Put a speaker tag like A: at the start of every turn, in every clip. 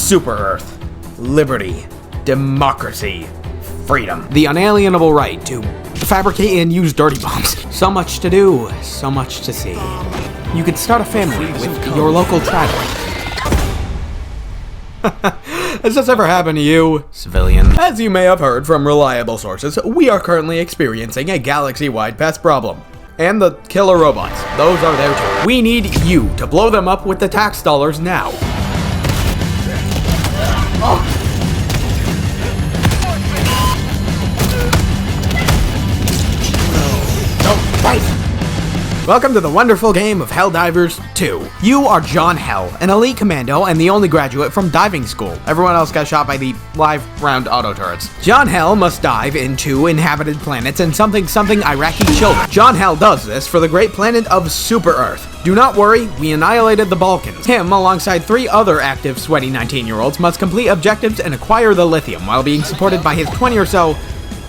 A: Super Earth. Liberty. Democracy. Freedom. The unalienable right to fabricate and use dirty bombs. So much to do, so much to see. You could start a family with your local tribal. Has this ever happened to you, civilian? As you may have heard from reliable sources, we are currently experiencing a galaxy-wide pest problem. And the killer robots, those are there too. We need you to blow them up with the tax dollars now. Oh. Welcome to the wonderful game of Helldivers 2. You are John Hell, an elite commando and the only graduate from diving school. Everyone else got shot by the live round auto turrets. John Hell must dive into inhabited planets and something Iraqi children. John Hell does this for the great planet of Super Earth. Do not worry, we annihilated the Balkans. Him, alongside 3 other active, sweaty 19-year-olds, must complete objectives and acquire the lithium while being supported by his 20 or so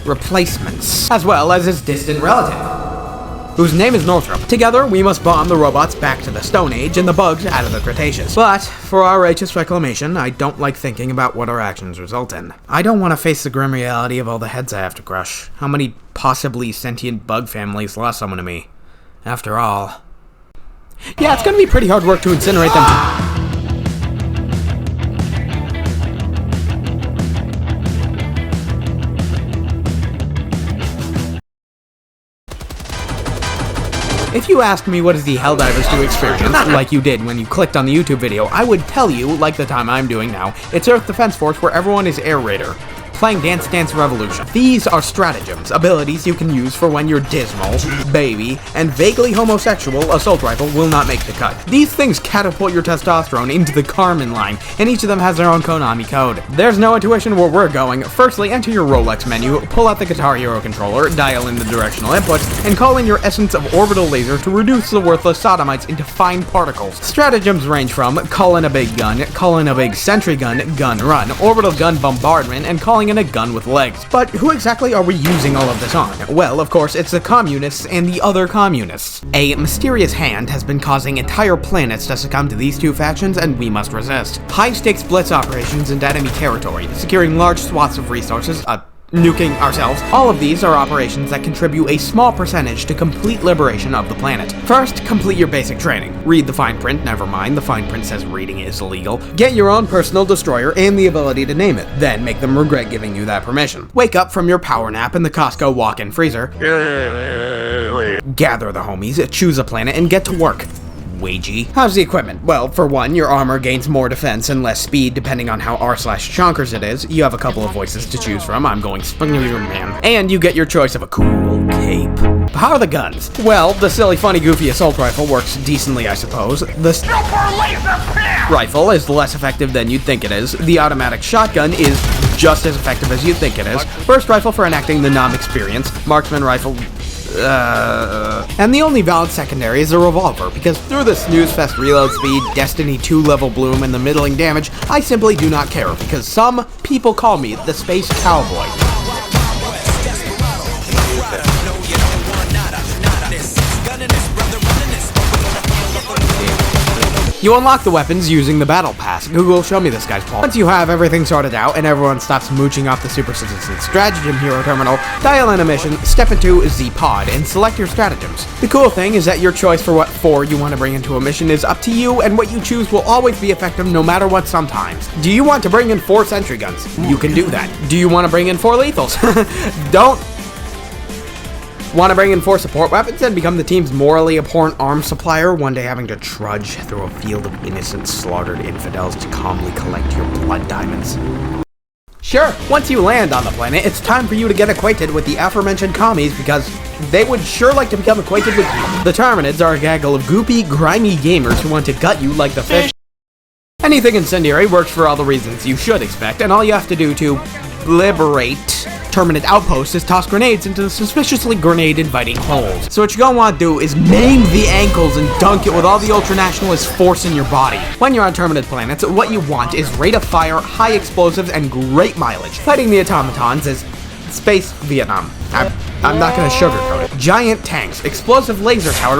A: replacements, as well as his distant relative, whose name is Northrop. Together, we must bomb the robots back to the Stone Age and the bugs out of the Cretaceous. But, for our righteous reclamation, I don't like thinking about what our actions result in. I don't want to face the grim reality of all the heads I have to crush. How many possibly sentient bug families lost someone to me? After all. Yeah, it's gonna be pretty hard work to incinerate them. If you asked me what is the Helldivers 2 experience, like you did when you clicked on the YouTube video, I would tell you, like the time I'm doing now, it's Earth Defense Force where everyone is Air Raider, playing Dance Dance Revolution. These are stratagems, abilities you can use for when your dismal, baby, and vaguely homosexual assault rifle will not make the cut. These things catapult your testosterone into the Carmen line, and each of them has their own Konami code. There's no intuition where we're going. Firstly, enter your Rolex menu, pull out the Guitar Hero controller, dial in the directional inputs, and call in your Essence of Orbital Laser to reduce the worthless sodomites into fine particles. Stratagems range from call in a big gun, call in a big sentry gun, gun run, orbital gun bombardment, and calling in a gun with legs. But who exactly are we using all of this on? Well, of course, it's the communists and the other communists. A mysterious hand has been causing entire planets to succumb to these two factions, and we must resist. High-stakes blitz operations into enemy territory, securing large swaths of resources, nuking ourselves. All of these are operations that contribute a small percentage to complete liberation of the planet. First, complete your basic training. Read the fine print, never mind, the fine print says reading is illegal. Get your own personal destroyer and the ability to name it, then make them regret giving you that permission. Wake up from your power nap in the Costco walk-in freezer. Gather the homies, choose a planet, and get to work. Wagey. How's the equipment? Well, for one, your armor gains more defense and less speed depending on how r/chonkers it is. You have a couple of voices to choose from. I'm going Spider-Man. And you get your choice of a cool cape. How are the guns? Well, the silly, funny, goofy assault rifle works decently, I suppose. The rifle is less effective than you'd think it is. The automatic shotgun is just as effective as you'd think it is. Burst rifle for enacting the nom experience. Marksman rifle... And the only valid secondary is a revolver, because through the snooze fest reload speed, Destiny 2 level bloom, and the middling damage, I simply do not care, because some people call me the Space Cowboy. You unlock the weapons using the Battle Pass. Google, show me this guy's paw. Once you have everything sorted out and everyone stops mooching off the Super Citizen Stratagem Hero Terminal, dial in a mission, step into Z-Pod, and select your stratagems. The cool thing is that your choice for what 4 you want to bring into a mission is up to you, and what you choose will always be effective no matter what sometimes. Do you want to bring in 4 sentry guns? You can do that. Do you want to bring in 4 lethals? Don't. Want to bring in 4 support weapons and become the team's morally abhorrent arms supplier, one day having to trudge through a field of innocent slaughtered infidels to calmly collect your blood diamonds? Sure, once you land on the planet, it's time for you to get acquainted with the aforementioned commies because they would sure like to become acquainted with you. The Terminids are a gaggle of goopy, grimy gamers who want to gut you like the fish. Anything incendiary works for all the reasons you should expect, and all you have to do to liberate Terminid outposts is toss grenades into the suspiciously grenade-inviting holes. So what you're gonna want to do is maim the ankles and dunk it with all the ultranationalist force in your body. When you're on Terminid planets, what you want is rate of fire, high explosives, and great mileage. Fighting the automatons is space Vietnam. I'm not gonna sugarcoat it. Giant tanks, explosive laser tower,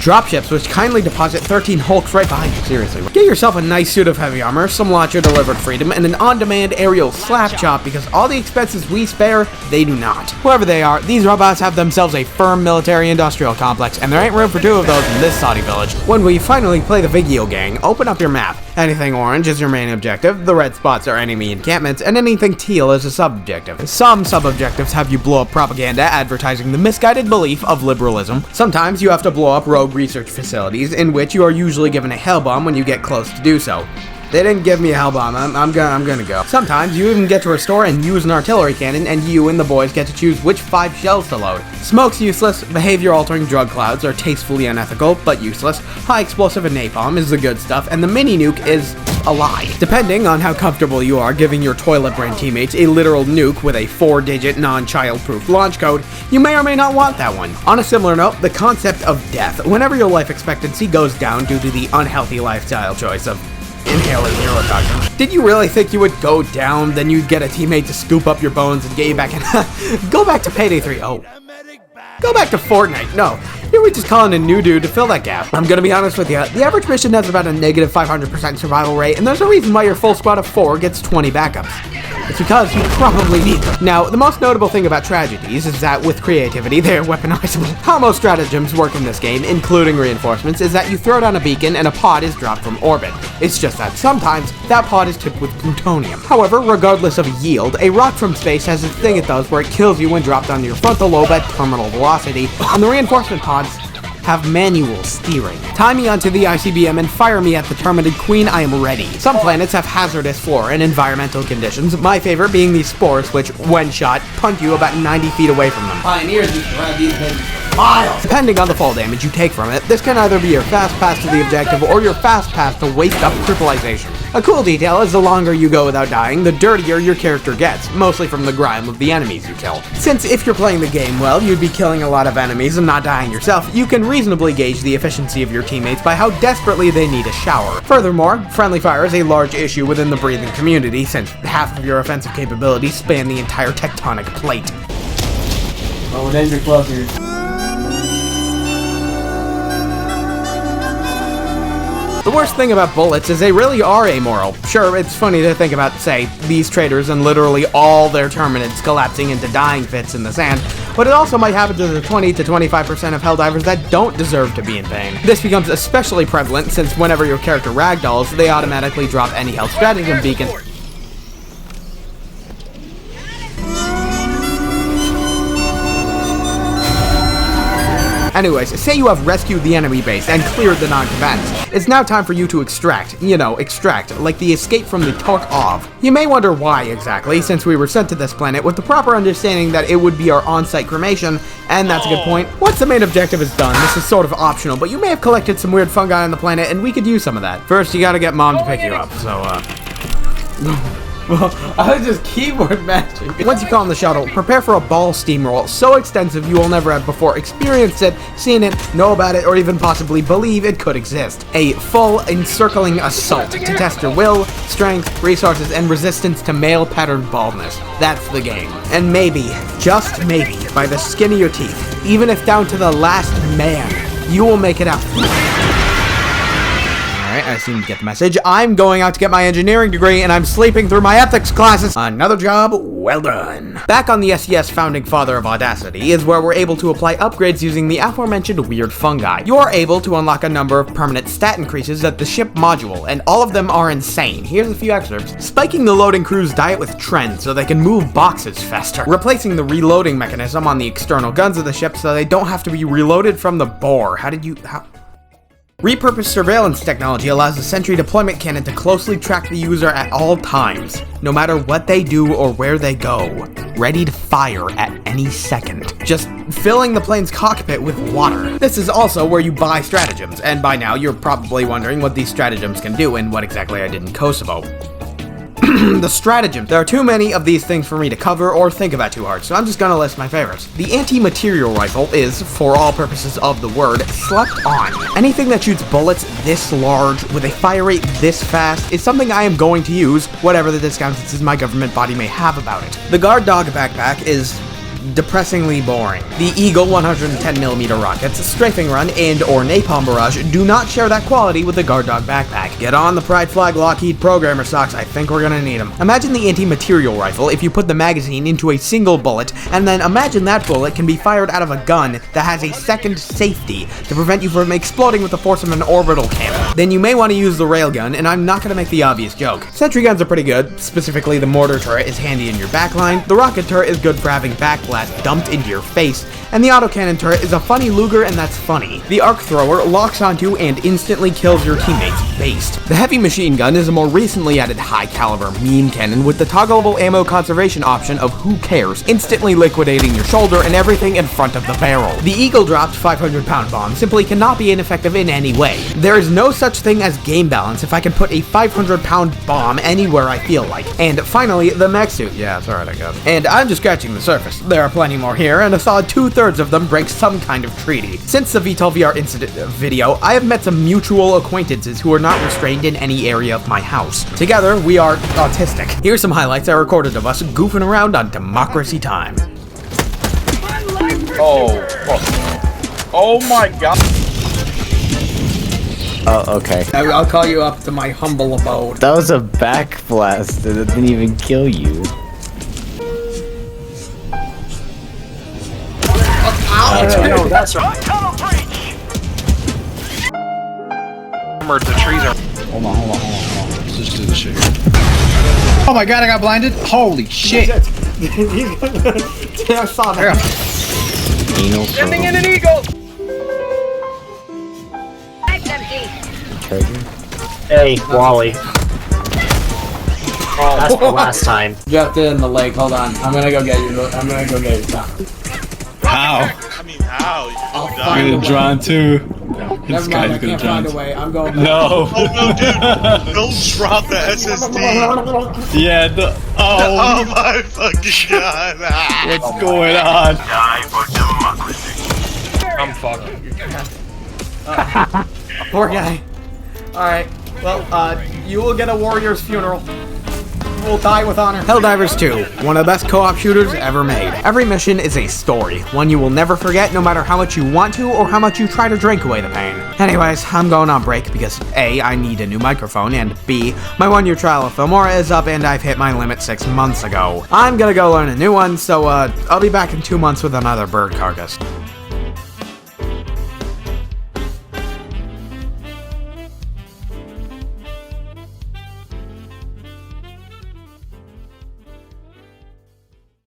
A: dropships which kindly deposit 13 Hulks right behind you. Seriously. Get yourself a nice suit of heavy armor, some launcher-delivered freedom, and an on-demand aerial slap chop because all the expenses we spare, they do not. Whoever they are, these robots have themselves a firm military-industrial complex, and there ain't room for two of those in this Saudi village. When we finally play the Vigio gang, open up your map. Anything orange is your main objective, the red spots are enemy encampments, and anything teal is a sub-objective. Some sub-objectives have you blow up propaganda advertising the misguided belief of liberalism. Sometimes you have to blow up rogue research facilities, in which you are usually given a hell bomb when you get close to do so. They didn't give me a hell bomb. I'm gonna go. Sometimes you even get to restore and use an artillery cannon, and you and the boys get to choose which 5 shells to load. Smoke's useless, behavior-altering drug clouds are tastefully unethical, but useless, high explosive and napalm is the good stuff, and the mini nuke is a lie. Depending on how comfortable you are giving your toilet brain teammates a literal nuke with a 4-digit non-child-proof launch code, you may or may not want that one. On a similar note, the concept of death. Whenever your life expectancy goes down due to the unhealthy lifestyle choice of inhaling neurotoxin. Did you really think you would go down, then you'd get a teammate to scoop up your bones and get you back in? Go back to Payday 3. Oh. Go back to Fortnite. No. Here we just call in a new dude to fill that gap. I'm gonna be honest with you, the average mission has about a negative 500% survival rate, and there's a reason why your full squad of 4 gets 20 backups. It's because you probably need them. Now, the most notable thing about tragedies is that with creativity, they're weaponizable. How most stratagems work in this game, including reinforcements, is that you throw down a beacon and a pod is dropped from orbit. It's just that sometimes that pod is tipped with plutonium. However, regardless of yield, a rock from space has this thing it does where it kills you when dropped onto your frontal lobe at terminal velocity, and the reinforcement pods have manual steering. Tie me onto the ICBM and fire me at the Terminid Queen, I am ready. Some planets have hazardous flora and environmental conditions, my favorite being these spores which, when shot, punt you about 90 feet away from them. Pioneers used to ride these things for miles. Depending on the fall damage you take from it, this can either be your fast pass to the objective or your fast pass to waste up crippleization. A cool detail is the longer you go without dying, the dirtier your character gets, mostly from the grime of the enemies you kill. Since if you're playing the game well, you'd be killing a lot of enemies and not dying yourself, you can reasonably gauge the efficiency of your teammates by how desperately they need a shower. Furthermore, friendly fire is a large issue within the breathing community, since half of your offensive capabilities span the entire tectonic plate.
B: Oh, then you're closer.
A: The worst thing about bullets is they really are amoral. Sure, it's funny to think about, say, these traitors and literally all their Terminids collapsing into dying fits in the sand, but it also might happen to the 20 to 25% of Helldivers that don't deserve to be in pain. This becomes especially prevalent since whenever your character ragdolls, they automatically drop any health stratagem beacon. Anyways, say you have rescued the enemy base and cleared the non-combatants. It's now time for you to extract. You know, extract, like the escape from the Tarkov. You may wonder why exactly, since we were sent to this planet with the proper understanding that it would be our on-site cremation, and that's a good point. Once the main objective is done, this is sort of optional, but you may have collected some weird fungi on the planet, and we could use some of that. First, you gotta get Mom to pick you up, so, Well, I was just keyboard mashing. Once you call on the shuttle, prepare for a ball steamroll so extensive you will never have before experienced it, seen it, know about it, or even possibly believe it could exist. A full encircling assault to test your will, strength, resources, and resistance to male pattern baldness. That's the game. And maybe, just maybe, by the skin of your teeth, even if down to the last man, you will make it out. Alright, I seem to get the message. I'm going out to get my engineering degree, and I'm sleeping through my ethics classes. Another job well done. Back on the SES founding father of Audacity is where we're able to apply upgrades using the aforementioned weird fungi. You are able to unlock a number of permanent stat increases at the ship module, and all of them are insane. Here's a few excerpts. Spiking the loading crew's diet with Tren so they can move boxes faster. Replacing the reloading mechanism on the external guns of the ship so they don't have to be reloaded from the bore. Repurposed surveillance technology allows the Sentry deployment cannon to closely track the user at all times, no matter what they do or where they go, ready to fire at any second, just filling the plane's cockpit with water. This is also where you buy stratagems, and by now you're probably wondering what these stratagems can do and what exactly I did in Kosovo. The stratagem. There are too many of these things for me to cover or think about too hard, so I'm just gonna list my favorites. The anti-material rifle is, for all purposes of the word, slept on. Anything that shoots bullets this large with a fire rate this fast is something I am going to use, whatever the discounts my government body may have about it. The guard dog backpack is depressingly boring. The Eagle 110mm rockets, Strafing Run, and or Napalm Barrage do not share that quality with the Guard Dog backpack. Get on the Pride Flag Lockheed programmer socks, I think we're gonna need them. Imagine the anti-material rifle if you put the magazine into a single bullet, and then imagine that bullet can be fired out of a gun that has a second safety to prevent you from exploding with the force of an orbital cannon. Then you may want to use the railgun, and I'm not gonna make the obvious joke. Sentry guns are pretty good, specifically the mortar turret is handy in your backline, the rocket turret is good for having backblast dumped into your face, and the autocannon turret is a funny Luger, and that's funny. The arc thrower locks onto and instantly kills your teammates, based. The heavy machine gun is a more recently added high caliber meme cannon with the toggleable ammo conservation option of who cares, instantly liquidating your shoulder and everything in front of the barrel. The Eagle dropped 500-pound bomb simply cannot be ineffective in any way. There is no such thing as game balance if I can put a 500-pound bomb anywhere I feel like. And finally, the mech suit. Yeah, it's alright, I guess. And I'm just scratching the surface. There are plenty more here, and a solid 2/3 of them break some kind of treaty. Since the VTOL VR incident video, I have met some mutual acquaintances who are not restrained in any area of my house. Together, we are autistic. Here's some highlights I recorded of us goofing around on Democracy Time.
C: Oh, fuck. Oh my god.
D: Oh, okay.
A: I'll call you up to my humble abode.
D: That was a back blast. It didn't even kill you.
C: No, that's right. The trees are.
E: Hold on. Let's just do this shit here. Oh my god, I got blinded. Holy shit.
A: Yeah, I saw that.
D: Anal
C: Sending in an eagle.
D: treasure.
F: Hey, Wally. That's the last time.
B: Dropped it in the lake. Hold on. I'm gonna go get you. I'm gonna go get you.
E: How?
G: I mean, how?
B: I'll
E: I'm
B: find a
E: gonna
B: way.
E: drown too.
B: Never
E: This
B: mind. I
E: guy's gonna
B: can't
E: drown
B: find a
E: too.
B: way. I'm going back.
E: No.
G: Oh no, dude! Don't drop the SSD.
E: Yeah,
G: Oh my fucking god!
E: what's going on?
C: I'm fucked.
A: Poor guy. Alright, well, you will get a warrior's funeral. You will die with honor. Helldivers 2, one of the best co-op shooters ever made. Every mission is a story, one you will never forget no matter how much you want to or how much you try to drink away the pain. Anyways, I'm going on break because A, I need a new microphone, and B, my 1-year trial of Filmora is up and I've hit my limit 6 months ago. I'm gonna go learn a new one, so I'll be back in 2 months with another bird carcass.